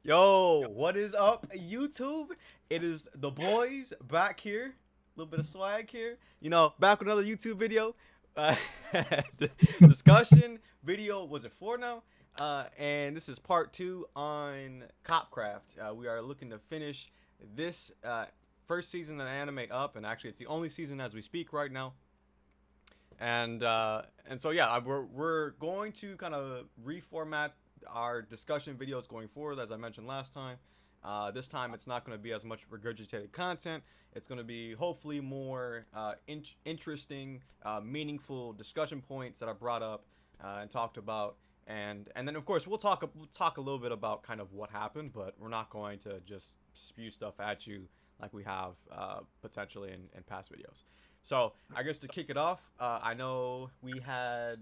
Yo, what is up, YouTube? It is the boys back here. A little bit of swag here. Back with another YouTube video. Uh, the discussion video, was it 4 now? And this is part 2 on Copcraft. We are looking to finish this first season of the anime up, and actually it's the only season as we speak right now. And so yeah, we're going to kind of reformat our discussion videos going forward, as I mentioned last time. This time it's not going to be as much regurgitated content. It's going to be hopefully more interesting, meaningful discussion points that I brought up and talked about. And then of course we'll talk a little bit about kind of what happened, but we're not going to just spew stuff at you like we have potentially in past videos. So I guess to kick it off, I know we had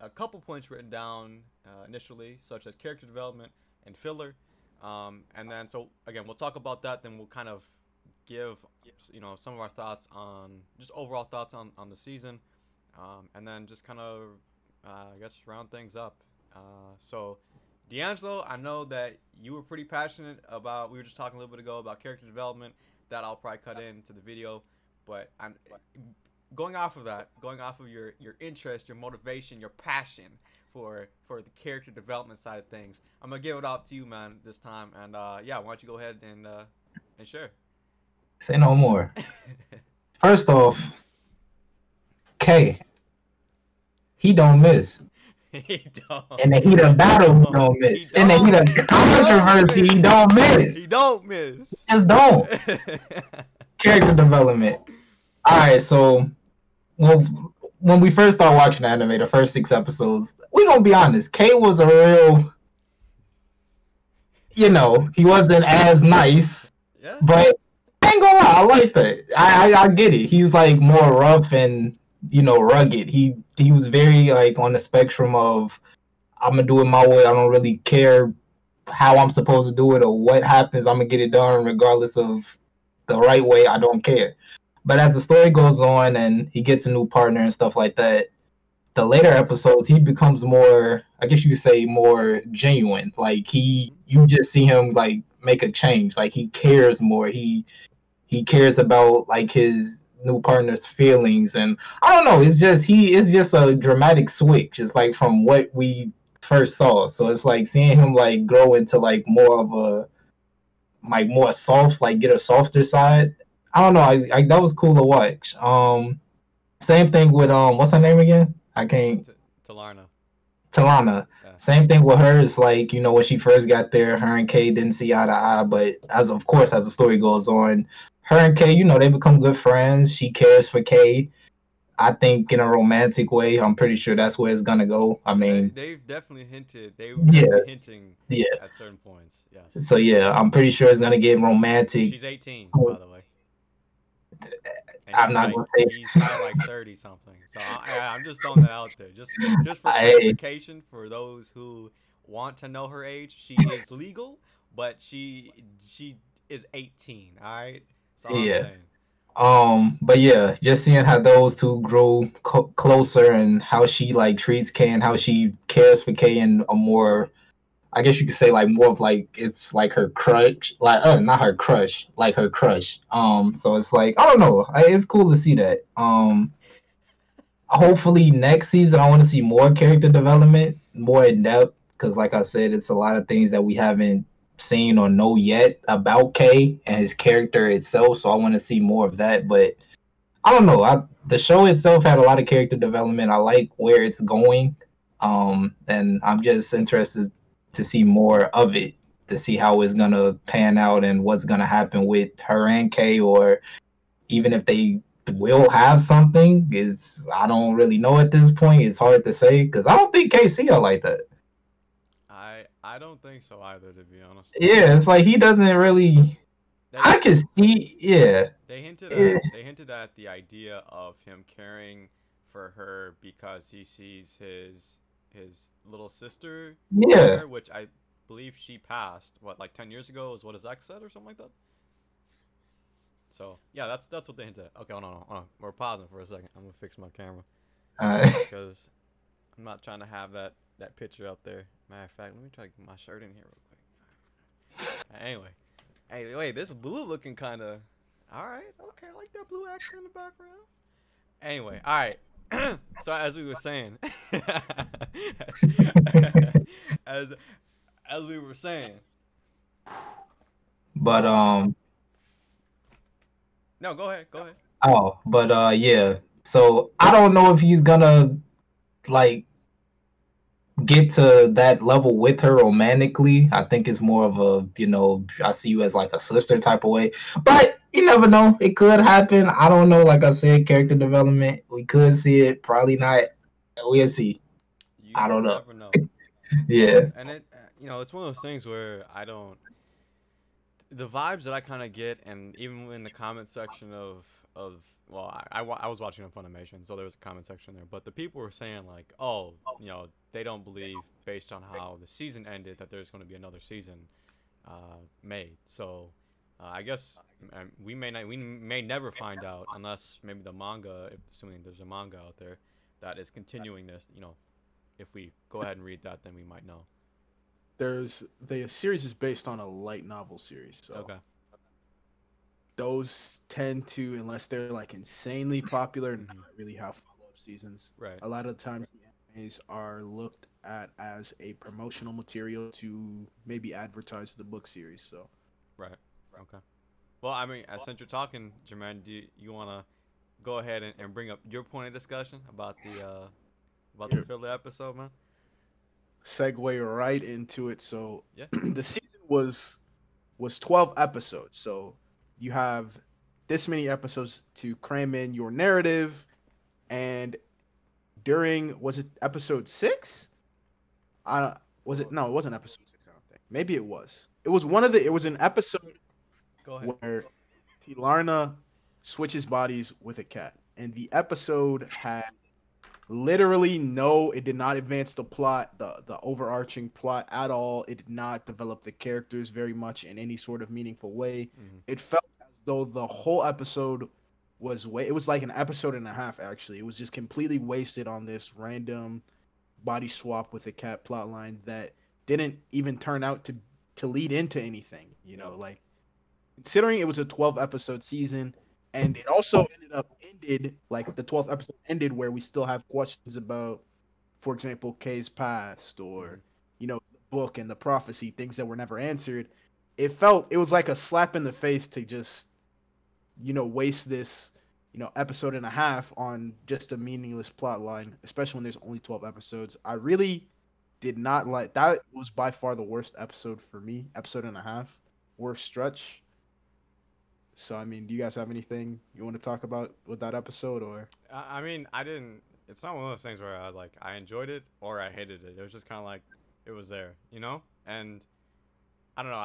a couple points written down initially, such as character development and filler. And then, so again, we'll talk about that. Then we'll kind of give, some of our thoughts on, just overall thoughts on the season. And then just kind of, I guess, round things up. So D'Angelo, I know that you were pretty passionate about, we were just talking a little bit ago about character development. That I'll probably cut into the video. But I'm going off of that, going off of your interest, your motivation, your passion for the character development side of things. I'm gonna give it off to you, man, this time. And yeah, why don't you go ahead and share? Say no more. First off, K, he don't miss. He don't. In the heat of battle, he don't miss. In the heat of controversy, he don't miss. He don't miss. Just don't. Character development. Alright, so when we first started watching anime, the first 6 episodes, we gonna be honest, K was a real, he wasn't as nice, Yeah. but I ain't gonna lie, I like that. I get it. He was like more rough and rugged. He was very like on the spectrum of I'm gonna do it my way. I don't really care how I'm supposed to do it or what happens. I'm gonna get it done regardless of the right way. I don't care. But as the story goes on and he gets a new partner and stuff like that, the later episodes he becomes more, I guess you could say, more genuine. Like you just see him like make a change. Like he cares more. He cares about like his new partner's feelings, and I don't know. It's just a dramatic switch. It's like from what we first saw. So it's like seeing him like grow into like more of a like more soft, like get a softer side. I don't know. I that was cool to watch. Same thing with what's her name again? I can't. Talarna. Talana. Yeah. Same thing with her. It's like when she first got there, her and Kay didn't see eye to eye. But as the story goes on, her and Kay, they become good friends. She cares for Kay. I think in a romantic way. I'm pretty sure that's where it's gonna go. I mean, they've definitely hinted. Hinting at certain points. Yes. So yeah, I'm pretty sure it's gonna get romantic. She's 18, by the way. And I'm not gonna say he's probably like 30 something. So I'm just throwing that out there, just for clarification for those who want to know her age. She is legal, but she is 18. All right. That's all I'm saying. But yeah, just seeing how those two grow closer and how she like treats Kay and how she cares for Kay in a more, I guess you could say like more of like it's like her crush, like not her crush, like her crush. So it's like I don't know, it's cool to see that. Hopefully next season I want to see more character development, more in depth, because like I said, it's a lot of things that we haven't seen or know yet about Kay and his character itself. So I want to see more of that. But I don't know. The show itself had a lot of character development. I like where it's going, and I'm just interested to see more of it, to see how it's gonna pan out and what's gonna happen with her and Kay, or even if they will have something. I don't really know at this point. It's hard to say because I don't think Kay see her like that. I don't think so either, to be honest. Yeah, it's like he doesn't really. I can see. Yeah. They hinted at the idea of him caring for her because he sees his little sister. Yeah. There, which I believe she passed. What, like 10 years ago is what his ex said or something like that. So yeah, that's what they hinted at. Okay, hold on. We're pausing for a second. I'm gonna fix my camera because I'm not trying to have that picture up there. Matter of fact, let me try to get my shirt in here real quick. Anyway, hey, wait, this blue looking kind of. All right, okay, I like that blue accent in the background. Anyway, all right. So as we were saying, as as we were saying, But no, go ahead, go ahead. yeah. So I don't know if he's gonna like get to that level with her romantically. I think it's more of a, I see you as like a sister type of way. But you never know. It could happen. I don't know. Like I said, character development. We could see it. Probably not. We'll see. You I don't know. never know. Yeah. And it, it's one of those things where I don't. The vibes that I kind of get, and even in the comment section of well, I was watching on Funimation, so there was a comment section there, but the people were saying like, oh, they don't believe based on how the season ended that there's going to be another season made. So I guess we may never find out unless maybe the manga, if assuming there's a manga out there that is continuing this. If we go ahead and read that, then we might know. The series is based on a light novel series, so Okay. Those tend to, unless they're like insanely popular, not really have follow-up seasons. Right. A lot of times the animes are looked at as a promotional material to maybe advertise the book series. So. Right. Okay. Well, I mean, since you're talking, Jermaine, do you want to go ahead and bring up your point of discussion about the filler episode, man? Segue right into it. So yeah. The season was 12 episodes. So you have this many episodes to cram in your narrative, and was it episode 6? Was it? No, it wasn't episode 6. I don't think. Maybe it was. It was it was an episode where Tilarna switches bodies with a cat, and the episode had literally it did not advance the plot, the overarching plot at all. It did not develop the characters very much in any sort of meaningful way. It felt as though the whole episode it was like an episode and a half, actually. It was just completely wasted on this random body swap with a cat plotline that didn't even turn out to lead into anything, like considering it was a 12 episode season. And it also ended like the 12th episode ended where we still have questions about, for example, Kay's past or, the book and the prophecy, things that were never answered. It was like a slap in the face to just, waste this, episode and a half on just a meaningless plot line, especially when there's only 12 episodes. I really did not like that. Was by far the worst episode for me, episode and a half, worst stretch. So, I mean, do you guys have anything you want to talk about with that episode, or? I mean, I didn't. It's not one of those things where I was like, I enjoyed it or I hated it. It was just kind of like, it was there, And I don't know.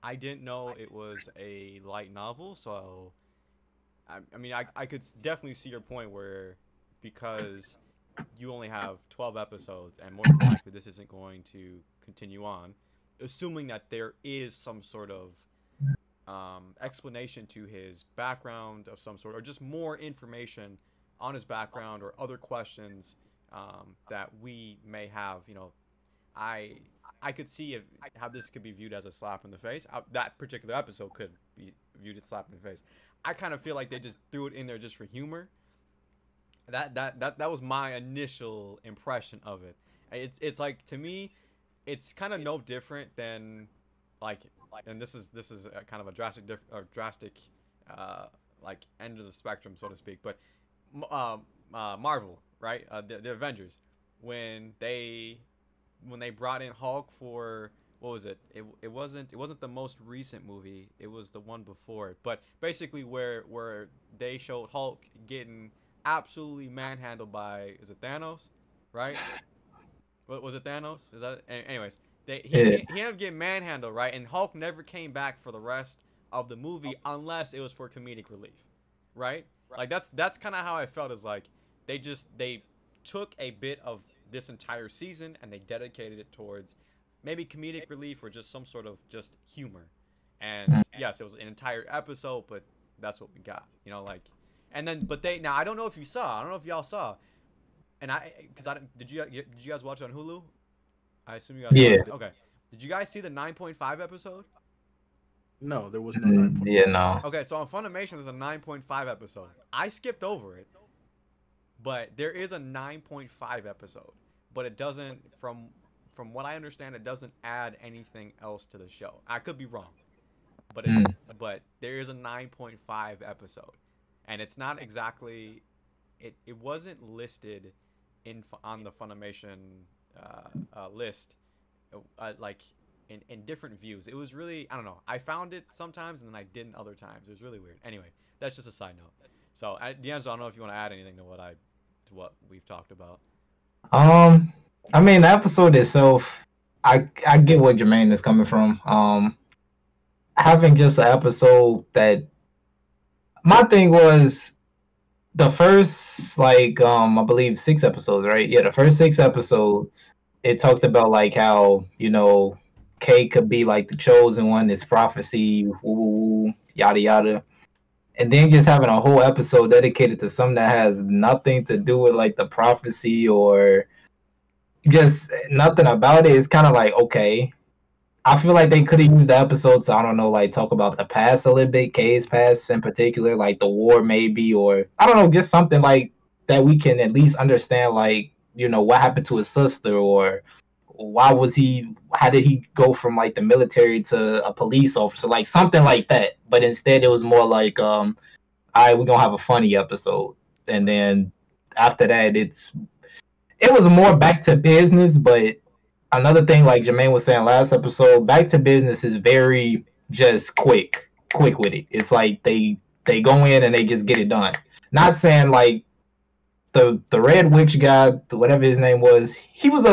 I didn't know it was a light novel, so I mean, I could definitely see your point where because you only have 12 episodes and more than likely this isn't going to continue on, assuming that there is some sort of explanation to his background of some sort, or just more information on his background or other questions that we may have. I could see how this could be viewed as a slap in the face. That particular episode could be viewed as slap in the face. I kind of feel like they just threw it in there just for humor. That was my initial impression of it. It's like, to me, it's kind of no different than like, and this is a kind of a drastic like end of the spectrum, so to speak. But Marvel, right? The Avengers, when they brought in Hulk for, what was it? It wasn't the most recent movie. It was the one before it. But basically, where they showed Hulk getting absolutely manhandled by, is it Thanos, right? What was it, Thanos? Is that? Anyways. He ended up getting manhandled, right? And Hulk never came back for the rest of the movie unless it was for comedic relief, right? Like that's kind of how I felt. Is like they took a bit of this entire season and they dedicated it towards maybe comedic relief or just some sort of just humor. And yes, it was an entire episode, but that's what we got, And then, now I don't know if y'all saw, and did you guys watch it on Hulu? I assume you guys. Yeah. Okay. Did you guys see the 9.5 episode? No, there was no 9.5. Yeah, no. Okay, so on Funimation there's a 9.5 episode. I skipped over it, but there is a 9.5 episode. But it doesn't, from what I understand, it doesn't add anything else to the show. I could be wrong, but but there is a 9.5 episode, and it's not exactly, it wasn't listed on the Funimation list, like in different views. It was really, I don't know. I found it sometimes and then I didn't other times. It was really weird. Anyway, that's just a side note. So, D'Angelo, I don't know if you want to add anything to what we've talked about. I mean, the episode itself, I get where Jermaine is coming from. Having just an episode that, my thing was the first, like, I believe 6 episodes, right? Yeah, the first 6 episodes, it talked about like how, you know, Kay could be like the chosen one, this prophecy, woo, yada yada. And then just having a whole episode dedicated to something that has nothing to do with like the prophecy or just nothing about it is kind of like, okay. I feel like they could have used the episode to, I don't know, like talk about the past a little bit, Kay's past in particular, like the war maybe, or I don't know, just something like that we can at least understand, like, you know, what happened to his sister, or how did he go from like the military to a police officer, like something like that. But instead it was more like, all right, we're gonna have a funny episode. And then after that it was more back to business. But another thing, like Jermaine was saying last episode, back to business is very just quick with it. It's like they go in and they just get it done. Not saying like the Red Witch guy, whatever his name was, he was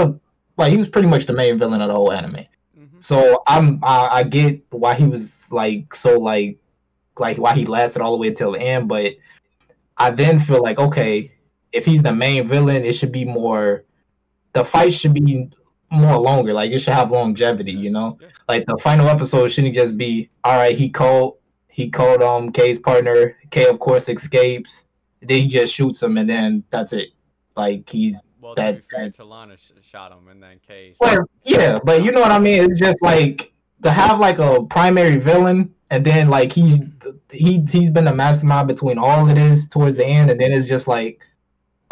pretty much the main villain of the whole anime. Mm-hmm. So I get why he was like so like why he lasted all the way till the end. But I then feel like, okay, if he's the main villain, it should be more. The fight should be more longer. Like it should have longevity, you know. Yeah. Like the final episode shouldn't just be, all right, he called Kay's partner. Kay of course escapes. Then he just shoots him, and then that's it. Like he's. Well, to be fair, Talana shot him, and then Kay. Well, yeah, but you know what I mean. It's just like to have like a primary villain, and then like he's been the mastermind between all of this towards the end, and then it's just like,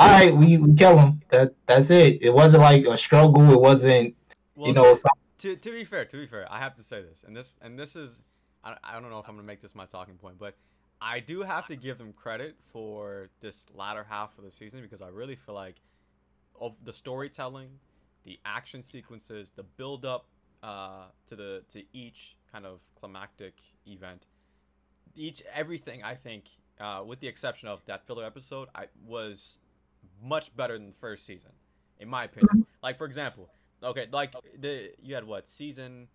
all right, we kill him. That's it. It wasn't like a struggle. It wasn't, well, you know. To be fair, I have to say this, and this is, I don't know if I'm gonna make this my talking point, but I do have to give them credit for this latter half of the season, because I really feel like of the storytelling, the action sequences, the build up to each kind of climactic event, everything I think, with the exception of that filler episode, was much better than the first season, in my opinion. Like for example, okay, like you had what season?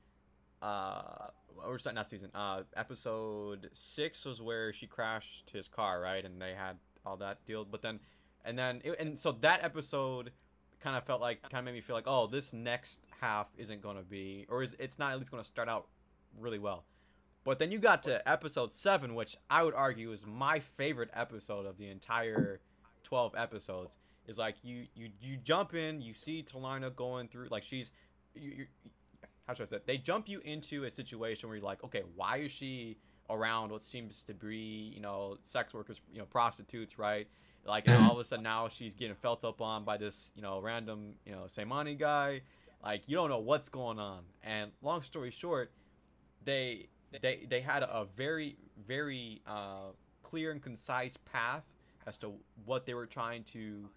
Or not season. Episode 6 was where she crashed his car, right? And they had all that deal, but then. And so that episode kind of made me feel like, oh, this next half isn't going to be, or it's not at least going to start out really well. But then you got to episode 7, which I would argue is my favorite episode of the entire 12 episodes. Is like you jump in, you see Talarna going through, like how should I say it? They jump you into a situation where you're like, okay, why is she around what seems to be, you know, sex workers, you know, prostitutes, right? Like, and all of a sudden now she's getting felt up on by this, you know, random, you know, Seimani guy. Like, you don't know what's going on. And long story short, they had a very, very clear and concise path as to what they were trying to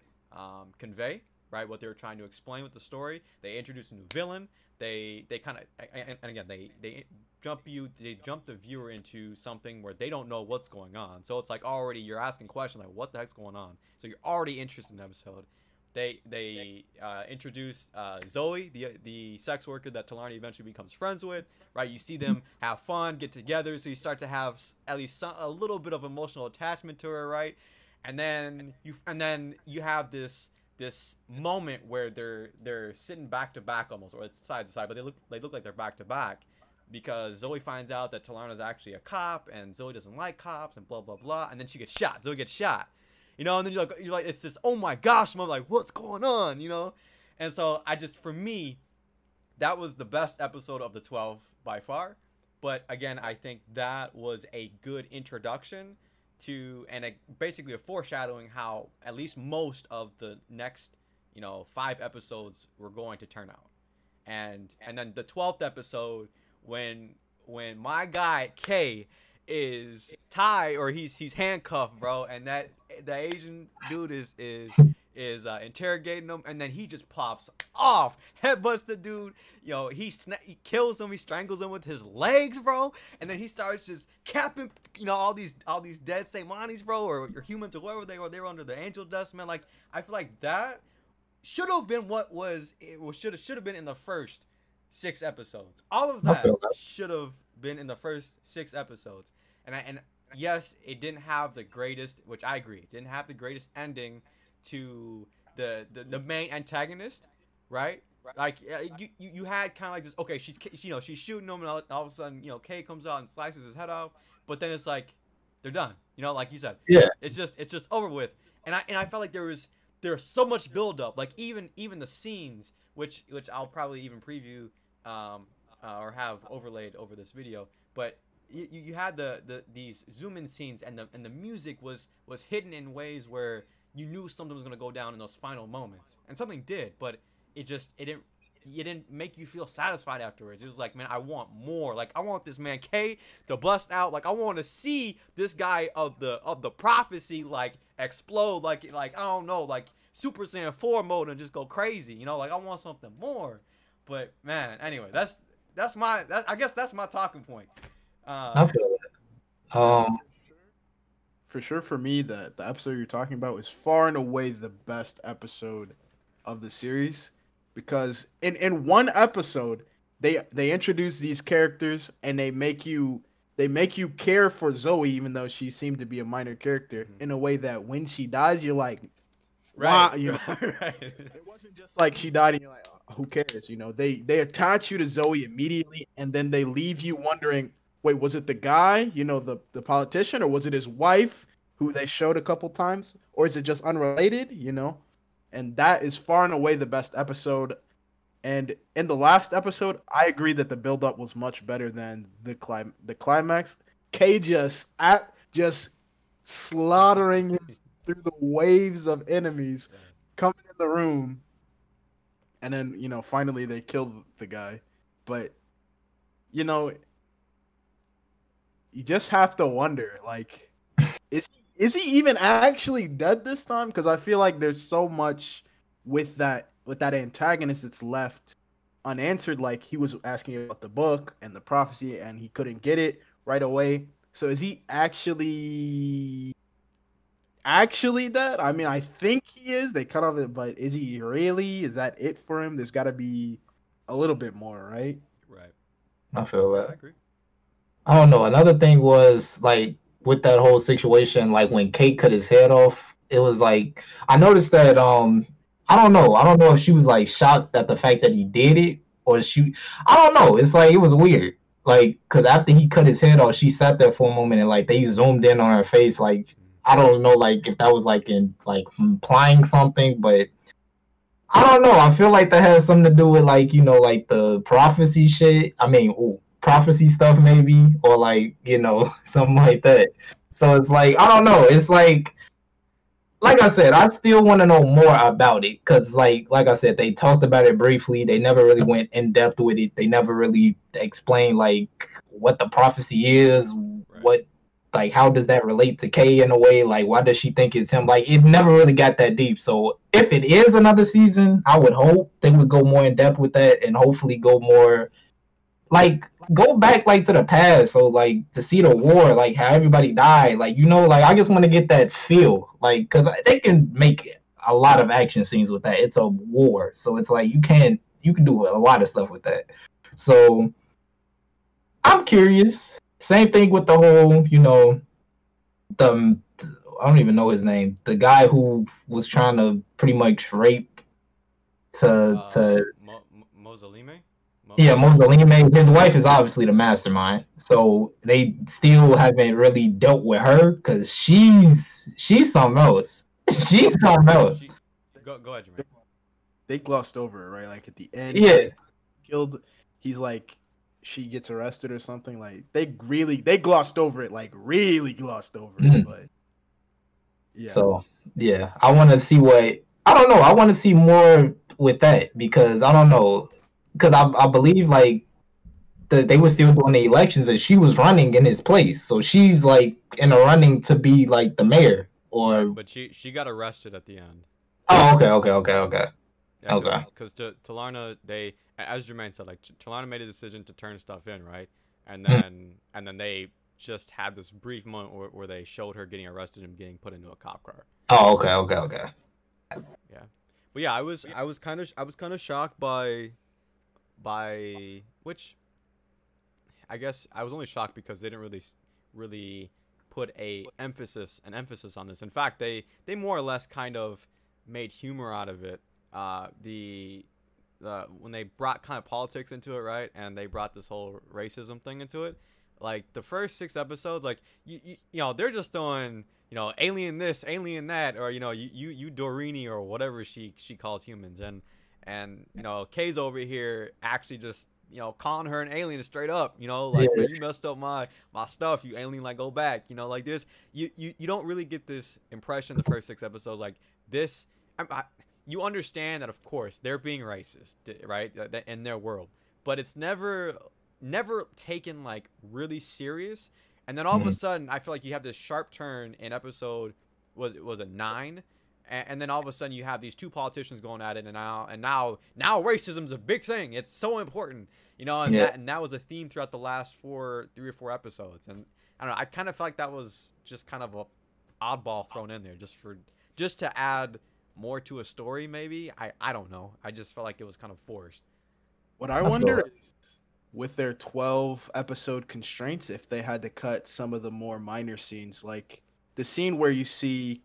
convey, right? What they were trying to explain with the story. They introduced a new villain. They kind of, and again, they jump the viewer into something where they don't know what's going on. So it's like already you're asking questions like, what the heck's going on? So you're already interested in the episode. They introduce Zoe, the sex worker that Talarna eventually becomes friends with, right? You see them have fun, get together, so you start to have at least a little bit of emotional attachment to her, right? And then you have this moment where they're sitting back to back almost, or it's side to side, but they look like they're back to back, because Zoe finds out that Talarna's actually a cop, and Zoe doesn't like cops, and blah blah blah, and then she gets shot. Zoe gets shot, you know, and then you're like it's this, oh my gosh moment, like what's going on, you know? And so for me, that was the best episode of the 12 by far. But again, I think that was a good introduction to, and basically a foreshadowing how at least most of the next, 5 episodes were going to turn out. And then the 12th episode, when my guy K is tied, or he's handcuffed, bro, and that the Asian dude is interrogating him, and then he just pops off, headbutts the dude. He kills him, he strangles him with his legs, bro, and then he starts just capping, all these dead Samanis, bro, or humans, or whoever they were under the angel dust, man. Like, I feel like that should have been should have been in the first 6 episodes. All of that should have been in the first 6 episodes. And yes, it didn't have the greatest, which I agree, it didn't have the greatest ending to the main antagonist, right? Like, you had kind of like this. Okay, she's shooting him, and all of a sudden, Kay comes out and slices his head off. But then it's like they're done. Like you said, yeah. It's just over with. And I felt like there was so much build up. Like even the scenes, which I'll probably even preview or have overlaid over this video. But you had these zoom in scenes, and the music was hidden in ways where you knew something was gonna go down in those final moments, and something did, but it didn't make you feel satisfied afterwards. It was like, man, I want more. Like, I want this man K to bust out. Like, I want to see this guy of the prophecy like explode, like I don't know, like Super Saiyan 4 mode, and just go crazy. Like, I want something more. But man, anyway, I guess that's my talking point. I feel that. For sure, for me, the episode you're talking about is far and away the best episode of the series, because in one episode they introduce these characters, and they make you care for Zoe, even though she seemed to be a minor character, in a way that when she dies, you're like, wow, right. It wasn't just like she died and you're like, oh, who cares? They attach you to Zoe immediately, and then they leave you wondering, wait, was it the guy, the politician, or was it his wife who they showed a couple times, or is it just unrelated, And that is far and away the best episode. And in the last episode, I agree that the build-up was much better than the climax. K just slaughtering through the waves of enemies coming in the room, and then finally they killed the guy. But you just have to wonder, like, is he even actually dead this time? Because I feel like there's so much with that antagonist that's left unanswered. Like, he was asking about the book and the prophecy, and he couldn't get it right away. So is he actually dead? I mean, I think he is. They cut off it, but is he really? Is that it for him? There's got to be a little bit more, right? Right. I feel that. I agree. I don't know. Another thing was, like, with that whole situation, like when Kate cut his head off, it was like, I noticed that I don't know if she was like shocked at the fact that he did it, or I don't know. It's like, it was weird. Like, because after he cut his head off, she sat there for a moment, and like they zoomed in on her face. Like, I don't know, like if that was like implying something, but I don't know. I feel like that has something to do with like, like the prophecy shit. I mean, prophecy stuff maybe, or like, something like that. So it's like, I don't know. It's like I said, I still want to know more about it, because like I said, they talked about it briefly. They never really went in depth with it. They never really explained like what the prophecy is, right. What, like, how does that relate to Kay in a way? Like, why does she think it's him? Like, it never really got that deep. So if it is another season, I would hope they would go more in depth with that, and hopefully go more, like, go back like to the past. So like to see the war, like how everybody died, like, like I just want to get that feel, like, because they can make a lot of action scenes with that. It's a war, so it's like you can do a lot of stuff with that. So I'm curious. Same thing with the whole, I don't even know his name. The guy who was trying to pretty much rape Mozalime? Yeah, Mozalime. His wife is obviously the mastermind, so they still haven't really dealt with her, because she's something else. She's something else. Go ahead, Jermaine. They glossed over it, right? Like at the end. Yeah. killed. He's like, she gets arrested or something. Like they glossed over it, like really glossed over it. But yeah. So yeah, I want to see what I don't know. I want to see more with that because I don't know because I believe like they were still doing the elections and she was running in his place, so she's like in a running to be like the mayor or. But she got arrested at the end. Oh, okay. Yeah, Okay. Because Talarna, they, as Jermaine said, like Talarna made a decision to turn stuff in, right? And then they just had this brief moment where they showed her getting arrested and getting put into a cop car. Oh, okay. Yeah, but yeah, I was kind of shocked by which. I guess I was only shocked because they didn't really put an emphasis on this. In fact, they more or less kind of made humor out of it. When they brought kind of politics into it, right? And they brought this whole racism thing into it. Like the first 6 episodes, like you know, they're just throwing, you know, alien this, alien that, or you know, you Dorini or whatever she calls humans, and you know, Kay's over here actually just, you know, calling her an alien straight up, you know, like, man, you messed up my stuff, you alien, like, go back, you know, like this. You don't really get this impression the first 6 episodes, like this. You understand that, of course, they're being racist, right, in their world, but it's never taken like really serious. And then all of a sudden, I feel like you have this sharp turn in episode was it 9. And then all of a sudden you have these 2 politicians going at it, and now racism's a big thing. It's so important, you know, and that was a theme throughout the last 3 or 4 episodes. And I don't know, I kind of felt like that was just kind of a oddball thrown in there just to add more to a story. Maybe I don't know. I just felt like it was kind of forced. What I wonder is, with their 12 episode constraints, if they had to cut some of the more minor scenes, like the scene where you see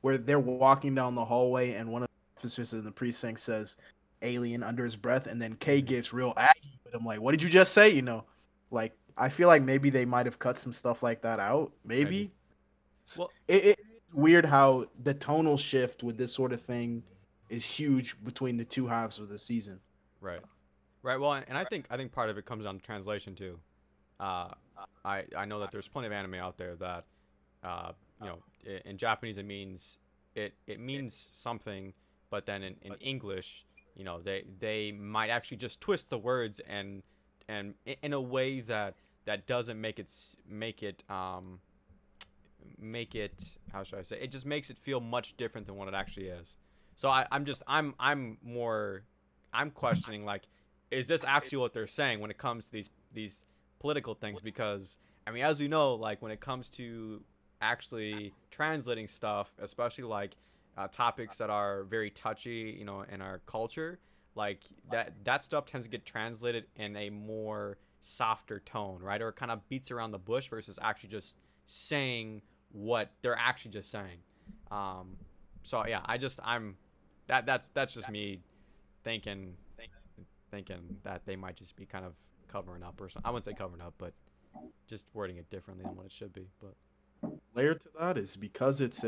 where they're walking down the hallway and one of the officers in the precinct says alien under his breath, and then Kay gets real aggy with him, like, what did you just say? You know, like, I feel like maybe they might have cut some stuff like that out. Maybe. Well, it's weird how the tonal shift with this sort of thing is huge between the 2 halves of the season. Right. Well, and I think part of it comes down to translation too. I know that there's plenty of anime out there that, you know, in Japanese it means something, but then in English, you know, they might actually just twist the words and in a way that doesn't make it how should I say, it just makes it feel much different than what it actually is. So I'm questioning, like, is this actually what they're saying when it comes to these political things? Because I mean, as we know, like when it comes to actually translating stuff, especially like topics that are very touchy, you know, in our culture, like that stuff tends to get translated in a more softer tone, right? Or it kind of beats around the bush versus actually just saying what they're actually just saying. So yeah, that's just me thinking that they might just be kind of covering up or something. I wouldn't say covering up, but just wording it differently than what it should be. But layer to that is because it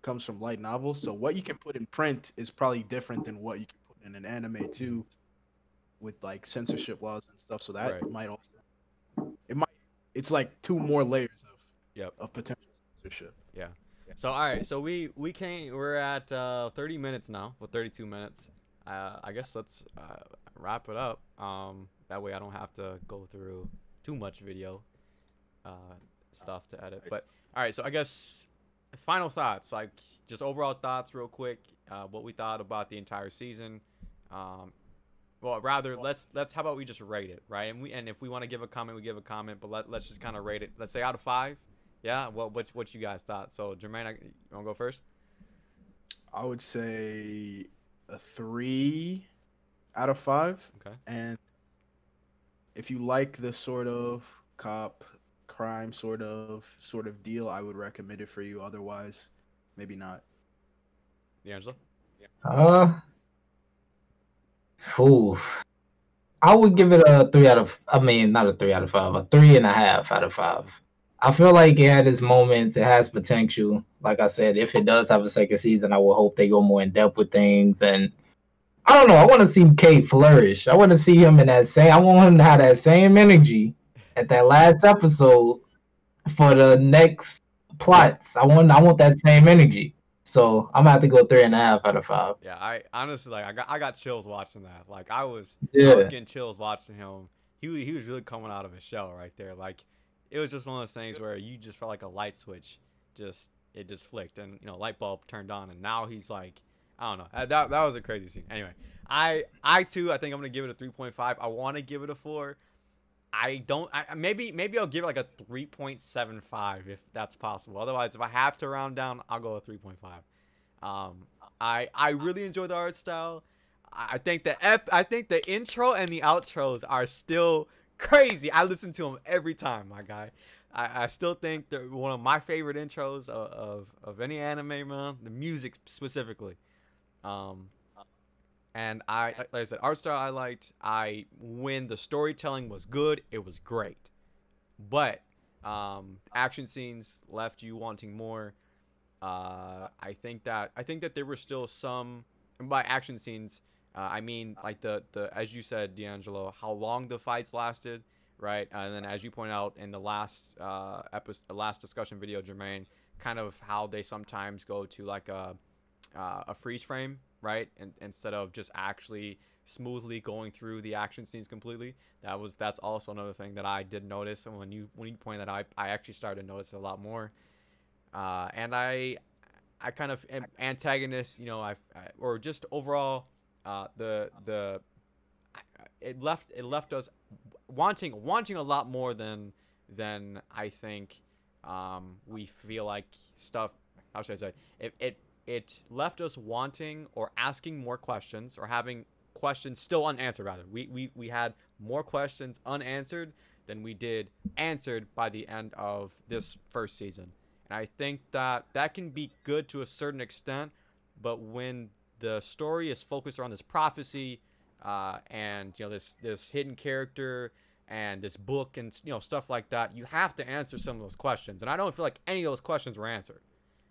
comes from light novels, so what you can put in print is probably different than what you can put in an anime too, with like censorship laws and stuff. So that it's like 2 more layers of potential censorship. Yeah. So all right, so we're at 30 minutes now, well 32 minutes. I guess let's wrap it up. That way I don't have to go through too much video stuff to edit. But all right, so I guess final thoughts, like just overall thoughts real quick, what we thought about the entire season. Well, rather let's how about we just rate it, right? And if we want to give a comment, we give a comment, but let's just kind of rate it. Let's say out of 5. Yeah, well, what you guys thought. So Jermaine, you want to go first? I would say a 3 out of 5. Okay. And if you like this sort of cop crime sort of deal, I would recommend it for you. Otherwise, maybe not. D'Angelo? I would give it a 3 out of. I mean, not a 3 out of 5, a 3.5 out of 5. I feel like it had its moments. It has potential. Like I said, if it does have a second season, I will hope they go more in depth with things and I don't know. I want to see Kate flourish. I want to see him in that same. I want him to have that same energy at that last episode for the next plots. I want that same energy. So I'm gonna have to go 3.5 out of 5. Yeah, I honestly like I got chills watching that. Like I was Yeah. getting chills watching him. He was really coming out of his shell right there. Like it was just one of those things where you just felt like a light switch, it just flicked, and light bulb turned on, and now he's like, I don't know. That was a crazy scene. Anyway, I too I think I'm gonna give it a 3.5. I want to give it a 4. Maybe I'll give it like a 3.75 if that's possible. Otherwise, if I have to round down, I'll go with 3.5. I really enjoy the art style. I think the intro and the outros are still crazy. I listen to them every time, my guy. I still think they're one of my favorite intros of any anime, man. The music specifically. And like I said, art style I liked. When the storytelling was good, it was great. But action scenes left you wanting more. I think that there were still some, and by action scenes, I mean like the as you said, D'Angelo, how long the fights lasted, right? And then as you point out in the last last discussion video, Jermaine, kind of how they sometimes go to like a freeze frame, right? And instead of just actually smoothly going through the action scenes completely. That's also another thing that I did notice, and when you pointed that out, I actually started to notice it a lot more. And I kind of am antagonist, or just overall, it left us wanting a lot more than I think we feel like stuff. How should I say? It left us wanting or asking more questions, or having questions still unanswered. Rather, we had more questions unanswered than we did answered by the end of this first season. And I think that can be good to a certain extent, but when the story is focused around this prophecy, and this hidden character and this book and stuff like that, you have to answer some of those questions. And I don't feel like any of those questions were answered.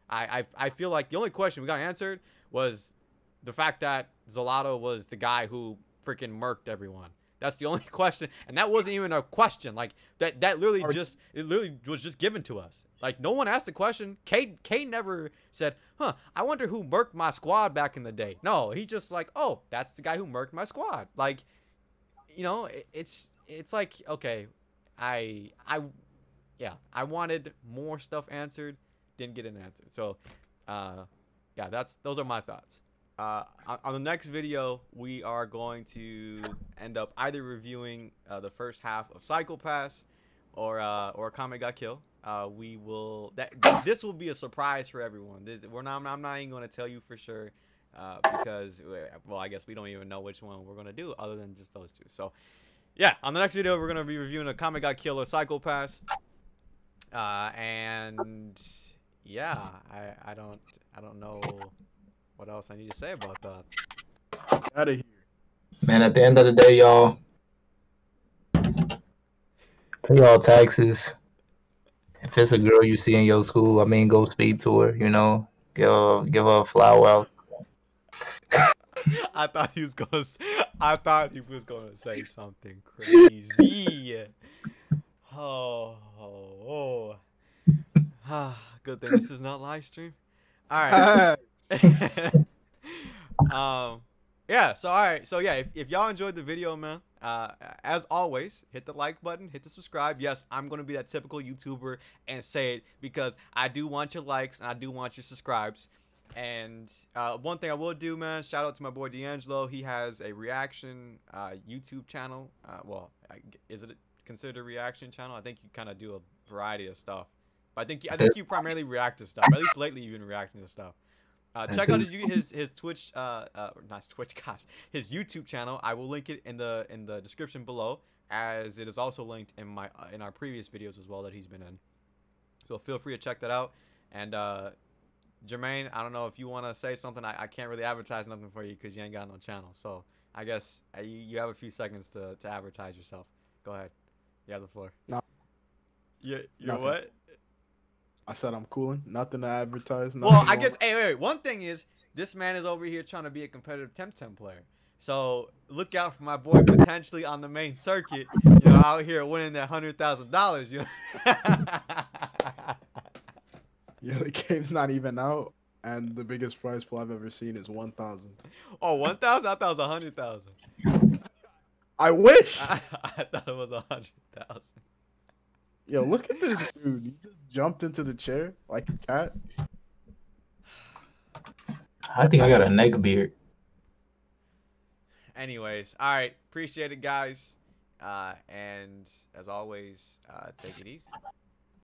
I feel like the only question we got answered was the fact that Zolato was the guy who freaking murked everyone. That's the only question, and that wasn't even a question. Like that literally was just given to us. Like no one asked the question. Kate never said, "Huh, I wonder who murked my squad back in the day." No, he just like, "Oh, that's the guy who murked my squad." Like, it's like, okay, I wanted more stuff answered, didn't get an answer. So, yeah, those are my thoughts. On the next video, we are going to end up either reviewing the first half of Psycho Pass or Akame ga Kill. This will be a surprise for everyone. I'm not even going to tell you for sure, because I guess we don't even know which one we're going to do other than just those two. So yeah, on the next video, we're going to be reviewing Akame ga Kill or Psycho Pass. And yeah, I don't know what else I need to say about that. Out of here. Man, at the end of the day, y'all, pay y'all taxes. If it's a girl you see in your school, go speak to her, give her a flower out. I thought he was gonna say something crazy. Oh. Good thing this is not live stream. All right. Yeah, so yeah, if y'all enjoyed the video, man, as always, hit the like button, hit the subscribe. Yes, I'm gonna be that typical YouTuber and say it, because I do want your likes and I do want your subscribes. And one thing I will do, man, shout out to my boy D'Angelo. He has a reaction YouTube channel. Well, is it considered a reaction channel? I think you kind of do a variety of stuff, but I think you primarily react to stuff. At least lately, you've been reacting to stuff. Check out his Twitch, not Twitch, gosh, his YouTube channel. I will link it in the description below, as it is also linked in our previous videos as well that he's been in. So feel free to check that out. And Jermaine, I don't know if you want to say something. I can't really advertise nothing for you because you ain't got no channel. So I guess you have a few seconds to advertise yourself. Go ahead. You have the floor. No. You're Nothing. what? I said I'm cooling. Nothing to advertise. Well, I guess, wait. One thing is, this man is over here trying to be a competitive Temtem player. So look out for my boy potentially on the main circuit, you know, out here winning that $100,000. You know? Yeah, the game's not even out, and the biggest prize pool I've ever seen is 1,000. Oh, 1,000? I thought it was 100,000. I wish. I thought it was 100,000. Yo, look at this dude. He just jumped into the chair like a cat. I think I got a neck beard. Anyways, all right, appreciate it, guys, and as always, take it easy.